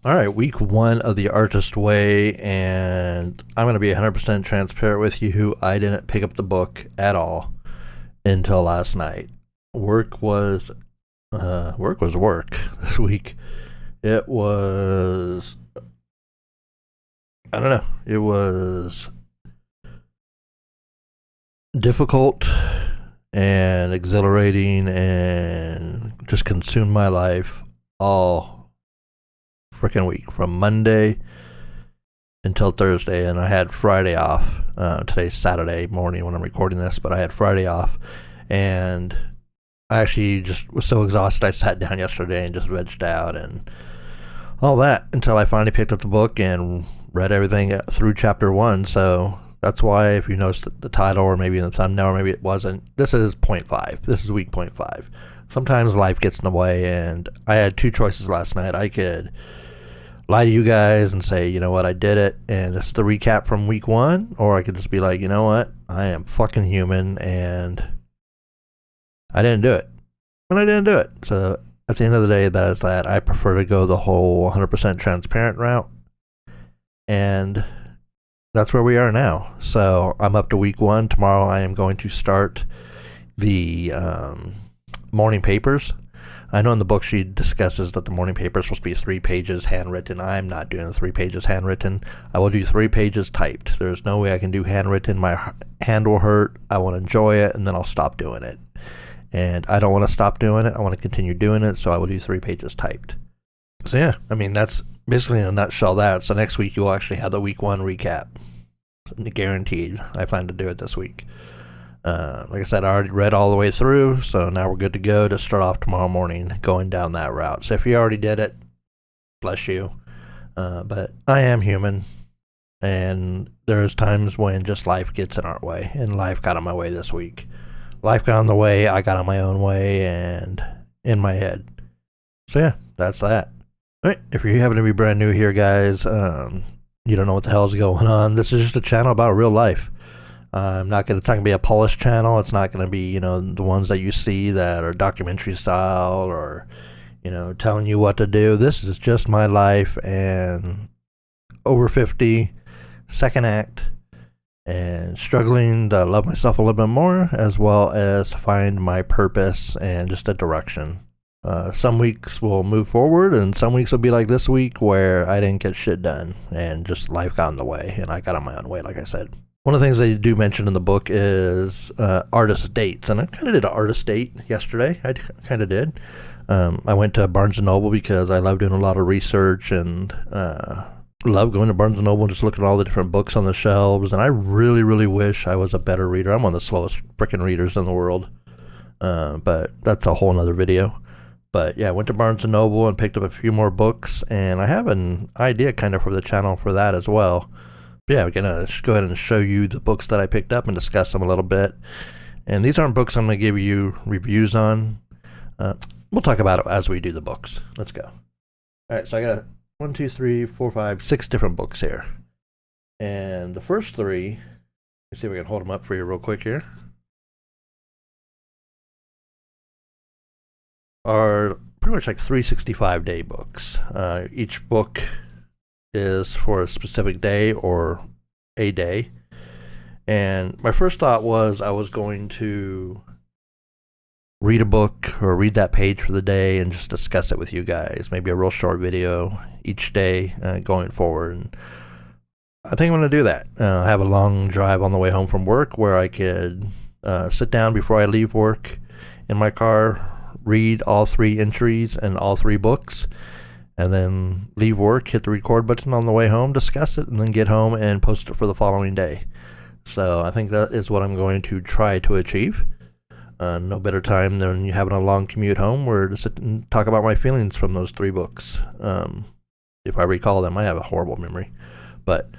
All right, week one of the Artist Way, and I'm going to be 100% transparent with you. I didn't pick up the book at all until last night. Work was work this week. It was, I don't know, it was difficult and exhilarating and just consumed my life all freaking week from Monday until Thursday, and I had Friday off. Today's Saturday morning when I'm recording this, but I had Friday off, and I actually just was so exhausted I sat down yesterday and just vegged out and all that until I finally picked up the book and read everything through chapter 1. So that's why, if you noticed the title or maybe in the thumbnail or maybe it wasn't, this is point 5. This is week point 5. Sometimes life gets in the way, and I had two choices last night. I could lie to you guys and say, you know what, I did it, and this is the recap from week 1, or I could just be like, you know what, I am fucking human, and I didn't do it. And I didn't do it. So at the end of the day, that is that. I prefer to go the whole 100% transparent route, and that's where we are now. So I'm up to week 1. Tomorrow I am going to start the morning papers. I know in the book she discusses that the morning paper is supposed to be 3 pages handwritten. I'm not doing the 3 pages handwritten. I will do 3 pages typed. There's no way I can do handwritten. My hand will hurt. I want to enjoy it, and then I'll stop doing it. And I don't want to stop doing it. I want to continue doing it, so I will do 3 pages typed. So yeah, I mean, that's basically in a nutshell that. So next week you'll actually have the week 1 recap. Guaranteed. I plan to do it this week. Like I said, I already read all the way through, so now we're good to go to start off tomorrow morning going down that route. So if you already did it, bless you. But I am human, and there's times when just life gets in our way, and life got in my way this week. Life got in the way, I got in my own way, and in my head. So yeah, that's that. All right, if you happen to be brand new here, guys, you don't know what the hell is going on, this is just a channel about real life. It's not going to be a polished channel. It's not going to be, the ones that you see that are documentary style or, telling you what to do. This is just my life, and over 50, second act, and struggling to love myself a little bit more, as well as find my purpose and just a direction. Some weeks will move forward, and some weeks will be like this week where I didn't get shit done, and just life got in the way, and I got on my own way, like I said. One of the things they do mention in the book is artist dates, and I kind of did an artist date yesterday. I kind of did. I went to Barnes & Noble because I love doing a lot of research and love going to Barnes & Noble and just looking at all the different books on the shelves, and I really, really wish I was a better reader. I'm one of the slowest freaking readers in the world, but that's a whole nother video. But yeah, I went to Barnes & Noble and picked up a few more books, and I have an idea kind of for the channel for that as well. Yeah, we're going to go ahead and show you the books that I picked up and discuss them a little bit. And these aren't books I'm going to give you reviews on. We'll talk about it as we do the books. Let's go. All right, so I got 1, 2, 3, 4, 5, 6 different books here. And the first 3, let's see if we can hold them up for you real quick here, are pretty much like 365-day books. Each book is for a specific day or a day. And my first thought was I was going to read a book or read that page for the day and just discuss it with you guys. Maybe a real short video each day going forward. And I think I'm going to do that. I have a long drive on the way home from work where I could sit down before I leave work in my car, read all 3 entries and all 3 books, and then leave work, hit the record button on the way home, discuss it, and then get home and post it for the following day. So I think that is what I'm going to try to achieve. No better time than you having a long commute home where to sit and talk about my feelings from those 3 books. If I recall them, I have a horrible memory. But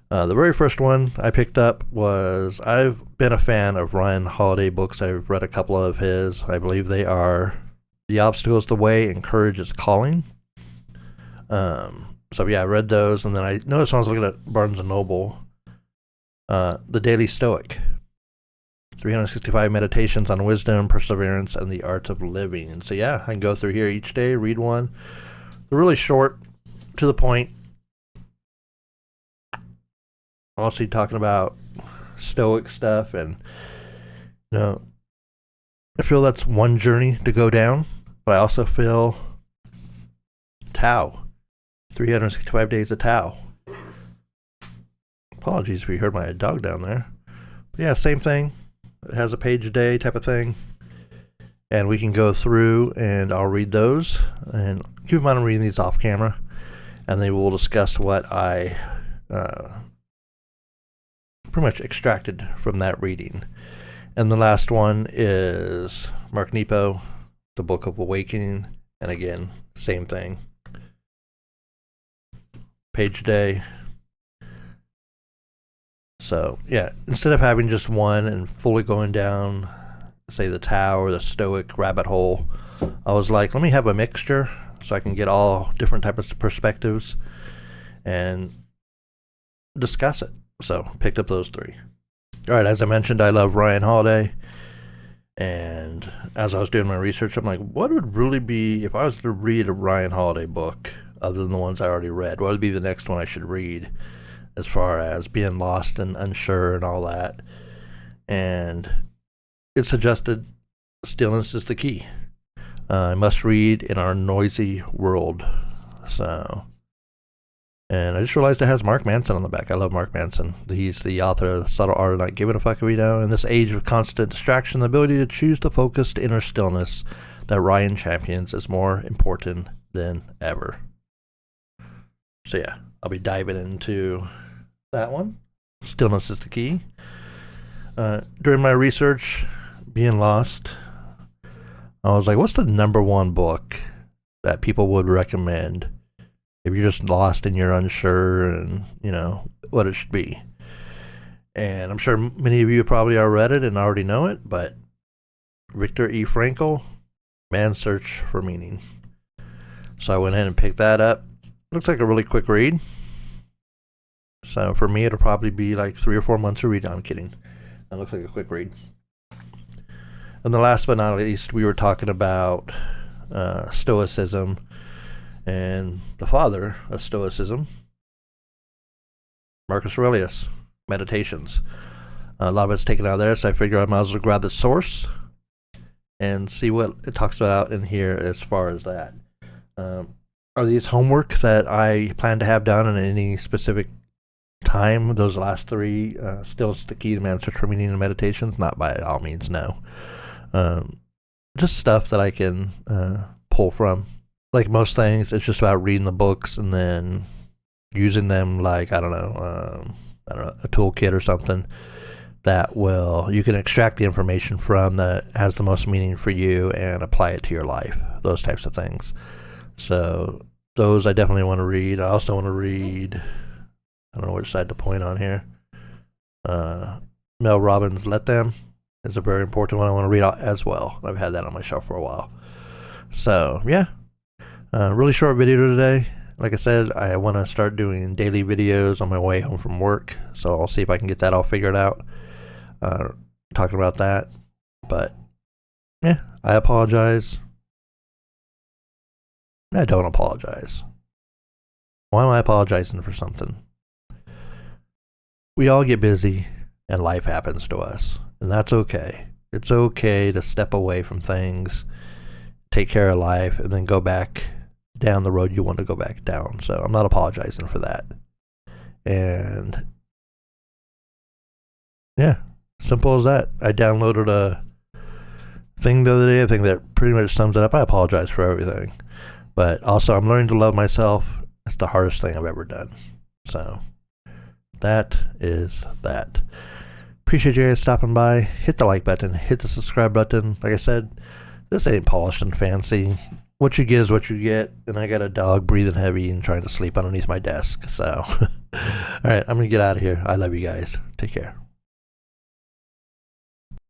the very first one I picked up was, I've been a fan of Ryan Holiday books. I've read a couple of his. I believe they are The Obstacle is the Way and Courage is Calling. So yeah, I read those, and then I noticed when I was looking at Barnes & Noble, the Daily Stoic, 365 Meditations on Wisdom, Perseverance, and the Art of Living. And so yeah, I can go through here each day, read one. They're really short. to the point. Mostly talking about Stoic stuff, and I feel that's one journey to go down, but I also feel Tao, 365 days of Tao. Apologies if you heard my dog down there. But yeah, same thing. It has a page a day type of thing, and we can go through, and I'll read those, and keep in mind I'm reading these off camera, and then we'll discuss what I pretty much extracted from that reading. And the last one is Mark Nepo, The Book of Awakening, and again, same thing. Page a day. So yeah, instead of having just one and fully going down, say, the Tao or the Stoic rabbit hole, I was like, let me have a mixture so I can get all different types of perspectives and discuss it. So picked up those three. All right, as I mentioned, I love Ryan Holiday, and as I was doing my research, I'm like, what would really be, if I was to read a Ryan Holiday book other than the ones I already read, what would be the next one I should read as far as being lost and unsure and all that? And it suggested Stillness Is the Key. I must read in our noisy world. So, and I just realized it has Mark Manson on the back. I love Mark Manson. He's the author of The Subtle Art of Not Giving a Fuck If We Know. In this age of constant distraction, the ability to choose the focused inner stillness that Ryan champions is more important than ever. So yeah, I'll be diving into that one. Stillness Is the Key. During my research, being lost, I was like, what's the number one book that people would recommend if you're just lost and you're unsure and, what it should be? And I'm sure many of you probably already read it and already know it, but Viktor E. Frankl, Man's Search for Meaning. So I went ahead and picked that up. Looks like a really quick read. So for me, it'll probably be like 3 or 4 months to read. No, I'm kidding. That looks like a quick read. And the last but not least, we were talking about Stoicism and the father of Stoicism, Marcus Aurelius, Meditations. A lot of it's taken out of there, so I figured I might as well grab the source and see what it talks about in here as far as that. Are these homework that I plan to have done in any specific time? Those last three, Stillness Is the Key, Man's Search for Meaning, and Meditations? Not by all means, no. Just stuff that I can pull from. Like most things, it's just about reading the books and then using them like, I don't know, a toolkit or something that you can extract the information from that has the most meaning for you and apply it to your life. Those types of things. So those I definitely want to read. I also want to read, I don't know which side to point on here. Mel Robbins' Let Them is a very important one I want to read as well. I've had that on my shelf for a while. So yeah. Really short video today. Like I said, I want to start doing daily videos on my way home from work, so I'll see if I can get that all figured out. Talking about that, but yeah, I apologize. I don't apologize. Why am I apologizing for something? We all get busy, and life happens to us, and that's okay. It's okay to step away from things, take care of life, and then go back down the road you want to go back down. So I'm not apologizing for that. And yeah, simple as that. I downloaded a thing the other day, I think that pretty much sums it up. I apologize for everything, but also I'm learning to love myself. It's the hardest thing I've ever done. So that is that. Appreciate you guys stopping by. Hit the like button, hit the subscribe button. Like I said, this ain't polished and fancy. What you get is what you get, and I got a dog breathing heavy and trying to sleep underneath my desk. So, all right, I'm going to get out of here. I love you guys. Take care.